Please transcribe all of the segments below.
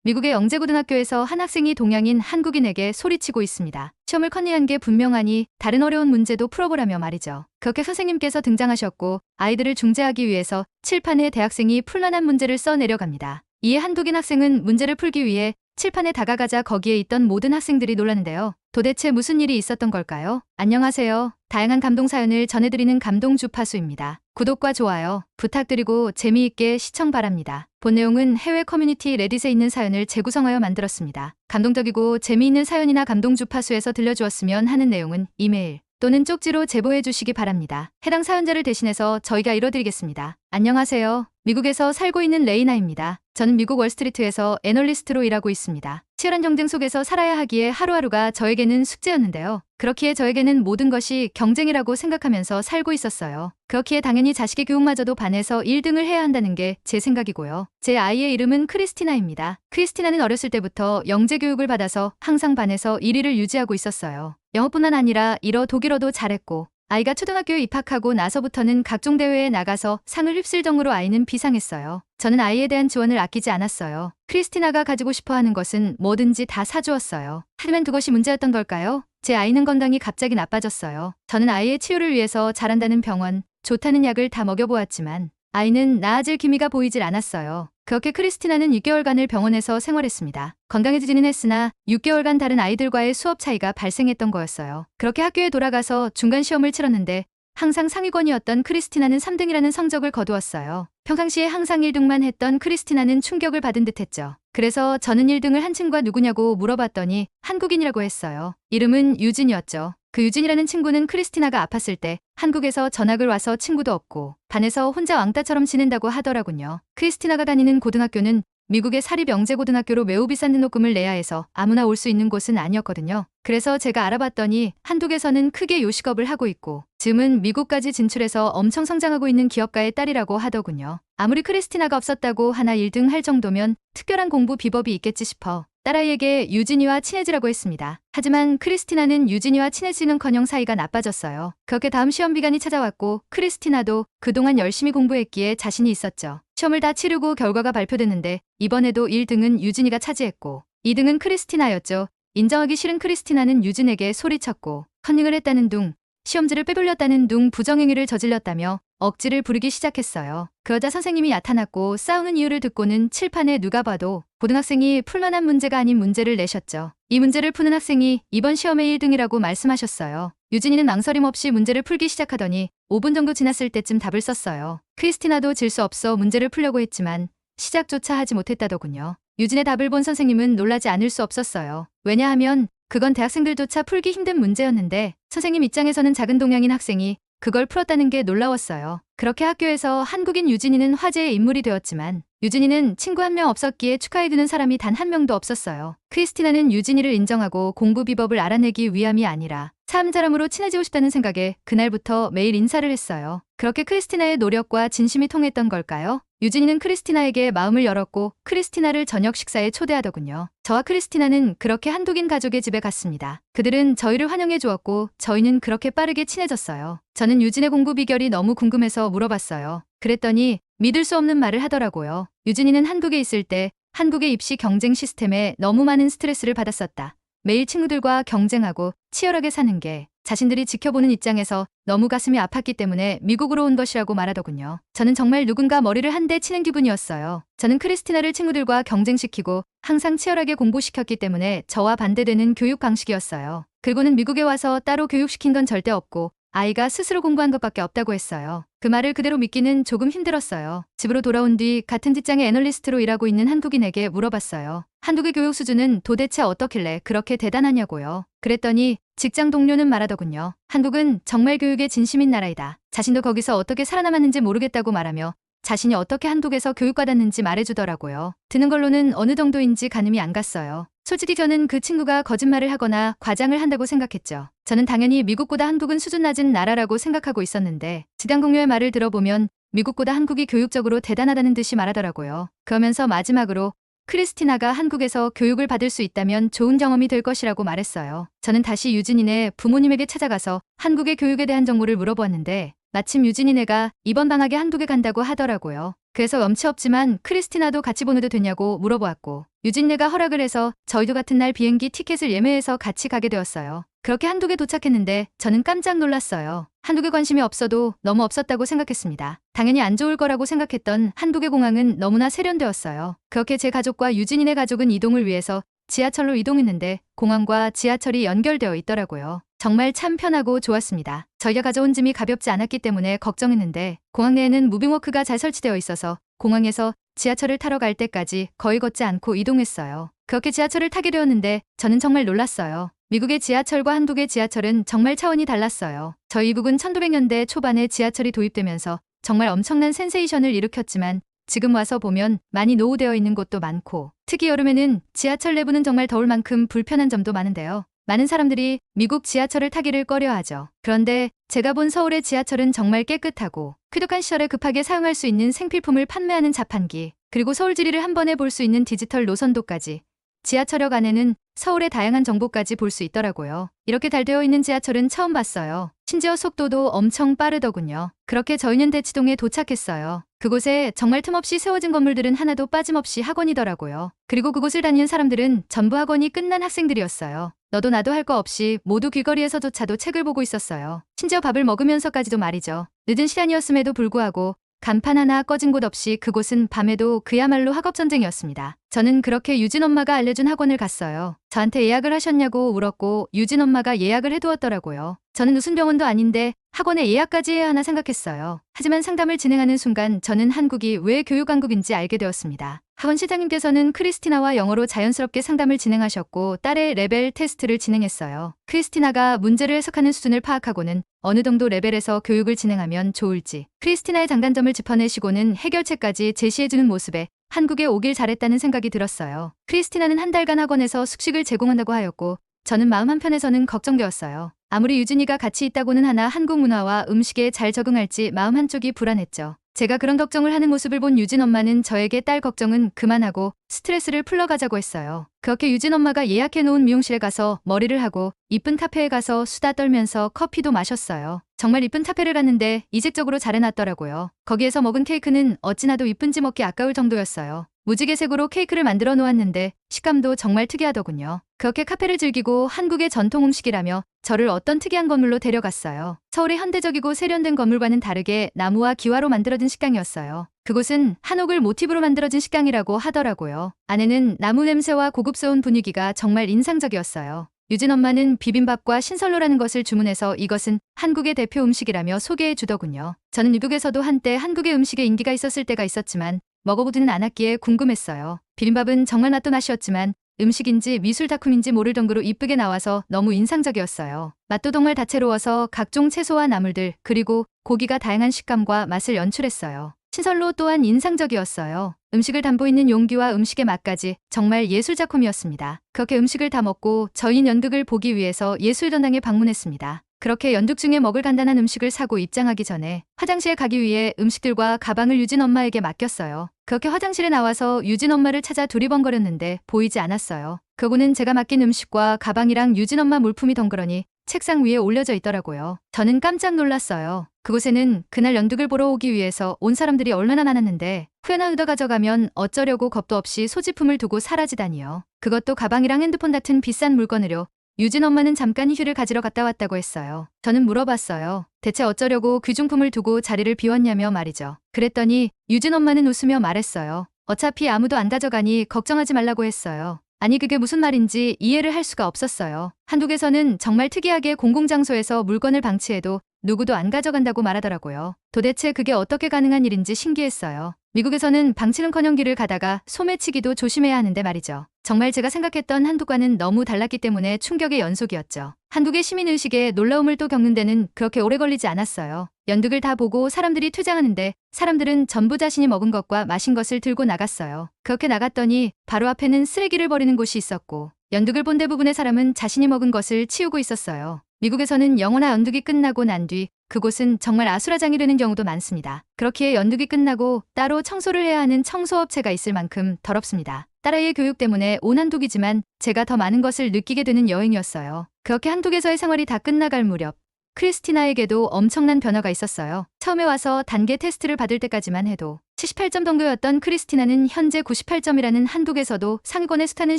미국의 영재고등학교에서 한 학생이 동양인 한국인에게 소리치고 있습니다. 시험을 컨닝한 게 분명하니 다른 어려운 문제도 풀어보라며 말이죠. 그렇게 선생님께서 등장하셨고 아이들을 중재하기 위해서 칠판에 대학생이 풀만한 문제를 써 내려갑니다. 이에 한국인 학생은 문제를 풀기 위해 칠판에 다가가자 거기에 있던 모든 학생들이 놀랐는데요. 도대체 무슨 일이 있었던 걸까요? 안녕하세요. 다양한 감동 사연을 전해드리는 감동 주파수입니다. 구독과 좋아요 부탁드리고 재미있게 시청 바랍니다. 본 내용은 해외 커뮤니티 레딧에 있는 사연을 재구성하여 만들었습니다. 감동적이고 재미있는 사연이나 감동 주파수에서 들려주었으면 하는 내용은 이메일 또는 쪽지로 제보해 주시기 바랍니다. 해당 사연자를 대신해서 저희가 읽어드리겠습니다. 안녕하세요. 미국에서 살고 있는 레이나입니다. 저는 미국 월스트리트에서 애널리스트로 일하고 있습니다. 치열한 경쟁 속에서 살아야 하기에 하루하루가 저에게는 숙제였는데요. 그렇기에 저에게는 모든 것이 경쟁이라고 생각하면서 살고 있었어요. 그렇기에 당연히 자식의 교육마저도 반에서 1등을 해야 한다는 게 제 생각이고요. 제 아이의 이름은 크리스티나입니다. 크리스티나는 어렸을 때부터 영재 교육을 받아서 항상 반에서 1위를 유지하고 있었어요. 영어뿐만 아니라 일어 독일어도 잘했고 아이가 초등학교에 입학하고 나서부터는 각종 대회에 나가서 상을 휩쓸 정도로 아이는 비상했어요. 저는 아이에 대한 지원을 아끼지 않았어요. 크리스티나가 가지고 싶어하는 것은 뭐든지 다 사주었어요. 하지만 그것이 문제였던 걸까요? 제 아이는 건강이 갑자기 나빠졌어요. 저는 아이의 치유를 위해서 잘한다는 병원, 좋다는 약을 다 먹여보았지만 아이는 나아질 기미가 보이질 않았어요. 그렇게 크리스티나는 6개월간을 병원에서 생활했습니다. 건강해지지는 했으나 6개월간 다른 아이들과의 수업 차이가 발생했던 거였어요. 그렇게 학교에 돌아가서 중간 시험을 치렀는데 항상 상위권이었던 크리스티나는 3등이라는 성적을 거두었어요. 평상시에 항상 1등만 했던 크리스티나는 충격을 받은 듯했죠. 그래서 저는 1등을 한 친구가 누구냐고 물어봤더니 한국인이라고 했어요. 이름은 유진이었죠. 그 유진이라는 친구는 크리스티나가 아팠을 때 한국에서 전학을 와서 친구도 없고 반에서 혼자 왕따처럼 지낸다고 하더라군요. 크리스티나가 다니는 고등학교는 미국의 사립 영재고등학교로 매우 비싼 등록금을 내야 해서 아무나 올 수 있는 곳은 아니었거든요. 그래서 제가 알아봤더니 한국에서는 크게 요식업을 하고 있고 지금은 미국까지 진출해서 엄청 성장하고 있는 기업가의 딸이라고 하더군요. 아무리 크리스티나가 없었다고 하나 1등 할 정도면 특별한 공부 비법이 있겠지 싶어 딸아이에게 유진이와 친해지라고 했습니다. 하지만 크리스티나는 유진이와 친해지는커녕 사이가 나빠졌어요. 그렇게 다음 시험 기간이 찾아왔고 크리스티나도 그동안 열심히 공부했기에 자신이 있었죠. 시험을 다 치르고 결과가 발표됐는데 이번에도 1등은 유진이가 차지했고 2등은 크리스티나였죠. 인정하기 싫은 크리스티나는 유진에게 소리쳤고 컨닝을 했다는 둥, 시험지를 빼돌렸다는 둥 부정행위를 저질렀다며 억지를 부리기 시작했어요. 그러자 선생님이 나타났고 싸우는 이유를 듣고는 칠판에 누가 봐도 고등학생이 풀만한 문제가 아닌 문제를 내셨죠. 이 문제를 푸는 학생이 이번 시험의 1등이라고 말씀하셨어요. 유진이는 망설임 없이 문제를 풀기 시작하더니 5분 정도 지났을 때쯤 답을 썼어요. 크리스티나도 질 수 없어 문제를 풀려고 했지만 시작조차 하지 못했다더군요. 유진의 답을 본 선생님은 놀라지 않을 수 없었어요. 왜냐하면 그건 대학생들조차 풀기 힘든 문제였는데 선생님 입장에서는 작은 동양인 학생이 그걸 풀었다는 게 놀라웠어요. 그렇게 학교에서 한국인 유진이는 화제의 인물이 되었지만 유진이는 친구 한 명 없었기에 축하해주는 사람이 단 한 명도 없었어요. 크리스티나는 유진이를 인정하고 공부 비법을 알아내기 위함이 아니라 사람으로 친해지고 싶다는 생각에 그날부터 매일 인사를 했어요. 그렇게 크리스티나의 노력과 진심이 통했던 걸까요? 유진이는 크리스티나에게 마음을 열었고 크리스티나를 저녁 식사에 초대하더군요. 저와 크리스티나는 그렇게 한국인 가족의 집에 갔습니다. 그들은 저희를 환영해 주었고 저희는 그렇게 빠르게 친해졌어요. 저는 유진의 공부 비결이 너무 궁금해서 물어봤어요. 그랬더니 믿을 수 없는 말을 하더라고요. 유진이는 한국에 있을 때 한국의 입시 경쟁 시스템에 너무 많은 스트레스를 받았었다. 매일 친구들과 경쟁하고 치열하게 사는 게 자신들이 지켜보는 입장에서 너무 가슴이 아팠기 때문에 미국으로 온 것이라고 말하더군요. 저는 정말 누군가 머리를 한 대 치는 기분이었어요. 저는 크리스티나를 친구들과 경쟁시키고 항상 치열하게 공부시켰기 때문에 저와 반대되는 교육 방식이었어요. 그리고는 미국에 와서 따로 교육시킨 건 절대 없고 아이가 스스로 공부한 것밖에 없다고 했어요. 그 말을 그대로 믿기는 조금 힘들었어요. 집으로 돌아온 뒤 같은 직장의 애널리스트로 일하고 있는 한국인에게 물어봤어요. 한국의 교육 수준은 도대체 어떻길래 그렇게 대단하냐고요. 그랬더니 직장 동료는 말하더군요. 한국은 정말 교육에 진심인 나라이다. 자신도 거기서 어떻게 살아남았는지 모르겠다고 말하며 자신이 어떻게 한국에서 교육받았는지 말해주더라고요. 듣는 걸로는 어느 정도인지 가늠이 안 갔어요. 솔직히 저는 그 친구가 거짓말을 하거나 과장을 한다고 생각했죠. 저는 당연히 미국보다 한국은 수준 낮은 나라라고 생각하고 있었는데 직장 동료의 말을 들어보면 미국보다 한국이 교육적으로 대단하다는 듯이 말하더라고요. 그러면서 마지막으로 크리스티나가 한국에서 교육을 받을 수 있다면 좋은 경험이 될 것이라고 말했어요. 저는 다시 유진이네 부모님에게 찾아가서 한국의 교육에 대한 정보를 물어보았는데 마침 유진이네가 이번 방학에 한국에 간다고 하더라고요. 그래서 염치 없지만 크리스티나도 같이 보내도 되냐고 물어보았고 유진네가 허락을 해서 저희도 같은 날 비행기 티켓을 예매해서 같이 가게 되었어요. 그렇게 한국에 도착했는데 저는 깜짝 놀랐어요. 한국에 관심이 없어도 너무 없었다고 생각했습니다. 당연히 안 좋을 거라고 생각했던 한국의 공항은 너무나 세련되었어요. 그렇게 제 가족과 유진이네 가족은 이동을 위해서 지하철로 이동했는데 공항과 지하철이 연결되어 있더라고요. 정말 참 편하고 좋았습니다. 저희가 가져온 짐이 가볍지 않았기 때문에 걱정했는데 공항 내에는 무빙워크가 잘 설치되어 있어서 공항에서 지하철을 타러 갈 때까지 거의 걷지 않고 이동했어요. 그렇게 지하철을 타게 되었는데 저는 정말 놀랐어요. 미국의 지하철과 한국의 지하철은 정말 차원이 달랐어요. 저희 미국은 1900년대 초반에 지하철이 도입되면서 정말 엄청난 센세이션을 일으켰지만 지금 와서 보면 많이 노후되어 있는 곳도 많고 특히 여름에는 지하철 내부는 정말 더울 만큼 불편한 점도 많은데요. 많은 사람들이 미국 지하철을 타기를 꺼려하죠. 그런데 제가 본 서울의 지하철은 정말 깨끗하고 쾌적한 시절에 급하게 사용할 수 있는 생필품을 판매하는 자판기 그리고 서울 지리를 한 번에 볼 수 있는 디지털 노선도까지 지하철역 안에는 서울의 다양한 정보까지 볼 수 있더라고요. 이렇게 잘 되어 있는 지하철은 처음 봤어요. 심지어 속도도 엄청 빠르더군요. 그렇게 저희는 대치동에 도착했어요. 그곳에 정말 틈없이 세워진 건물들은 하나도 빠짐없이 학원이더라고요. 그리고 그곳을 다니는 사람들은 전부 학원이 끝난 학생들이었어요. 너도 나도 할 거 없이 모두 길거리에서조차도 책을 보고 있었어요. 심지어 밥을 먹으면서까지도 말이죠. 늦은 시간이었음에도 불구하고 간판 하나 꺼진 곳 없이 그곳은 밤에도 그야말로 학업전쟁이었습니다. 저는 그렇게 유진 엄마가 알려준 학원을 갔어요. 저한테 예약을 하셨냐고 물었고 유진 엄마가 예약을 해두었더라고요. 저는 무슨 병원도 아닌데 학원에 예약까지 해야 하나 생각했어요. 하지만 상담을 진행하는 순간 저는 한국이 왜 교육왕국인지 알게 되었습니다. 학원 시장님께서는 크리스티나와 영어로 자연스럽게 상담을 진행하셨고 딸의 레벨 테스트를 진행했어요. 크리스티나가 문제를 해석하는 수준을 파악하고는 어느 정도 레벨에서 교육을 진행하면 좋을지 크리스티나의 장단점을 짚어내시고는 해결책까지 제시해주는 모습에 한국에 오길 잘했다는 생각이 들었어요. 크리스티나는 한 달간 학원에서 숙식을 제공한다고 하였고 저는 마음 한편에서는 걱정되었어요. 아무리 유진이가 같이 있다고는 하나 한국 문화와 음식에 잘 적응할지 마음 한쪽이 불안했죠. 제가 그런 걱정을 하는 모습을 본 유진 엄마는 저에게 딸 걱정은 그만하고 스트레스를 풀러가자고 했어요. 그렇게 유진 엄마가 예약해놓은 미용실에 가서 머리를 하고 이쁜 카페에 가서 수다 떨면서 커피도 마셨어요. 정말 이쁜 카페를 갔는데 이색적으로 잘 해놨더라고요. 거기에서 먹은 케이크는 어찌나도 이쁜지 먹기 아까울 정도였어요. 무지개색으로 케이크를 만들어 놓았는데 식감도 정말 특이하더군요. 그렇게 카페를 즐기고 한국의 전통 음식이라며 저를 어떤 특이한 건물로 데려갔어요. 서울의 현대적이고 세련된 건물과는 다르게 나무와 기와로 만들어진 식당이었어요. 그곳은 한옥을 모티브로 만들어진 식당이라고 하더라고요. 안에는 나무 냄새와 고급스러운 분위기가 정말 인상적이었어요. 유진 엄마는 비빔밥과 신선로라는 것을 주문해서 이것은 한국의 대표 음식이라며 소개해 주더군요. 저는 미국에서도 한때 한국의 음식에 인기가 있었을 때가 있었지만 먹어보지는 않았기에 궁금했어요. 비빔밥은 정말 맛도 맛이었지만 음식인지 미술 작품인지 모를 정도로 이쁘게 나와서 너무 인상적이었어요. 맛도 정말 다채로워서 각종 채소와 나물들 그리고 고기가 다양한 식감과 맛을 연출했어요. 신선로 또한 인상적이었어요. 음식을 담고 있는 용기와 음식의 맛까지 정말 예술작품이었습니다. 그렇게 음식을 다 먹고 저희는 연극을 보기 위해서 예술전당에 방문했습니다. 그렇게 연극 중에 먹을 간단한 음식을 사고 입장하기 전에 화장실에 가기 위해 음식들과 가방을 유진 엄마에게 맡겼어요. 그렇게 화장실에 나와서 유진 엄마를 찾아 두리번거렸는데 보이지 않았어요. 그러고는 제가 맡긴 음식과 가방이랑 유진 엄마 물품이 덩그러니 책상 위에 올려져 있더라고요. 저는 깜짝 놀랐어요. 그곳에는 그날 연극을 보러 오기 위해서 온 사람들이 얼마나 많았는데 후회나 얻어 가져가면 어쩌려고 겁도 없이 소지품을 두고 사라지다니요. 그것도 가방이랑 핸드폰 같은 비싼 물건으로 유진 엄마는 잠깐 휴를 가지러 갔다 왔다고 했어요. 저는 물어봤어요. 대체 어쩌려고 귀중품을 두고 자리를 비웠냐며 말이죠. 그랬더니 유진 엄마는 웃으며 말했어요. 어차피 아무도 안 가져가니 걱정하지 말라고 했어요. 아니 그게 무슨 말인지 이해를 할 수가 없었어요. 한국에서는 정말 특이하게 공공장소에서 물건을 방치해도 누구도 안 가져간다고 말하더라고요. 도대체 그게 어떻게 가능한 일인지 신기했어요. 미국에서는 방치는커녕 길을 가다가 소매치기도 조심해야 하는데 말이죠. 정말 제가 생각했던 한국과는 너무 달랐기 때문에 충격의 연속이었죠. 한국의 시민의식에 놀라움을 또 겪는 데는 그렇게 오래 걸리지 않았어요. 연극을 다 보고 사람들이 퇴장하는데 사람들은 전부 자신이 먹은 것과 마신 것을 들고 나갔어요. 그렇게 나갔더니 바로 앞에는 쓰레기를 버리는 곳이 있었고 연극을 본 대부분의 사람은 자신이 먹은 것을 치우고 있었어요. 미국에서는 영화나 연극이 끝나고 난 뒤 그곳은 정말 아수라장이 되는 경우도 많습니다. 그렇기에 연극이 끝나고 따로 청소를 해야 하는 청소업체가 있을 만큼 더럽습니다. 딸아이의 교육 때문에 온 한국이지만 제가 더 많은 것을 느끼게 되는 여행이었어요. 그렇게 한국에서의 생활이 다 끝나갈 무렵 크리스티나에게도 엄청난 변화가 있었어요. 처음에 와서 단계 테스트를 받을 때까지만 해도 78점 정도였던 크리스티나는 현재 98점이라는 한국에서도 상위권에 수타는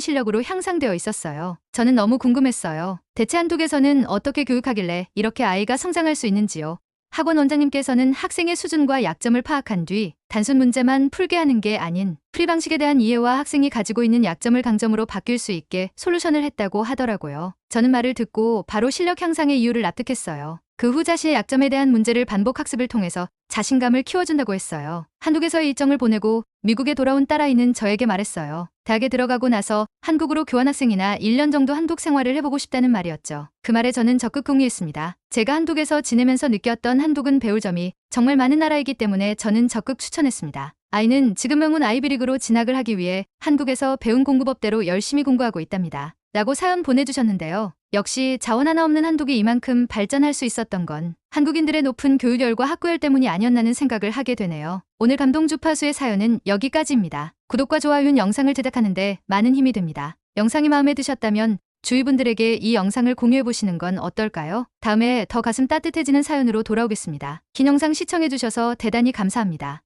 실력으로 향상되어 있었어요. 저는 너무 궁금했어요. 대체 한국에서는 어떻게 교육하길래 이렇게 아이가 성장할 수 있는지요. 학원 원장님께서는 학생의 수준과 약점을 파악한 뒤 단순 문제만 풀게 하는 게 아닌 풀이 방식에 대한 이해와 학생이 가지고 있는 약점을 강점으로 바뀔 수 있게 솔루션을 했다고 하더라고요. 저는 말을 듣고 바로 실력 향상의 이유를 납득했어요. 그 후 자신의 약점에 대한 문제를 반복 학습을 통해서 자신감을 키워준다고 했어요. 한국에서의 일정을 보내고 미국에 돌아온 딸아이는 저에게 말했어요. 대학에 들어가고 나서 한국으로 교환학생이나 1년 정도 한국 생활을 해보고 싶다는 말이었죠. 그 말에 저는 적극 동의했습니다. 제가 한국에서 지내면서 느꼈던 한국은 배울 점이 정말 많은 나라이기 때문에 저는 적극 추천했습니다. 아이는 지금 명문 아이비리그로 진학을 하기 위해 한국에서 배운 공부법대로 열심히 공부하고 있답니다. 라고 사연 보내주셨는데요. 역시 자원 하나 없는 한국이 이만큼 발전할 수 있었던 건 한국인들의 높은 교육열과 학구열 때문이 아니었나는 생각을 하게 되네요. 오늘 감동 주파수의 사연은 여기까지입니다. 구독과 좋아요는 영상을 제작하는데 많은 힘이 됩니다. 영상이 마음에 드셨다면 주위 분들에게 이 영상을 공유해보시는 건 어떨까요? 다음에 더 가슴 따뜻해지는 사연으로 돌아오겠습니다. 긴 영상 시청해주셔서 대단히 감사합니다.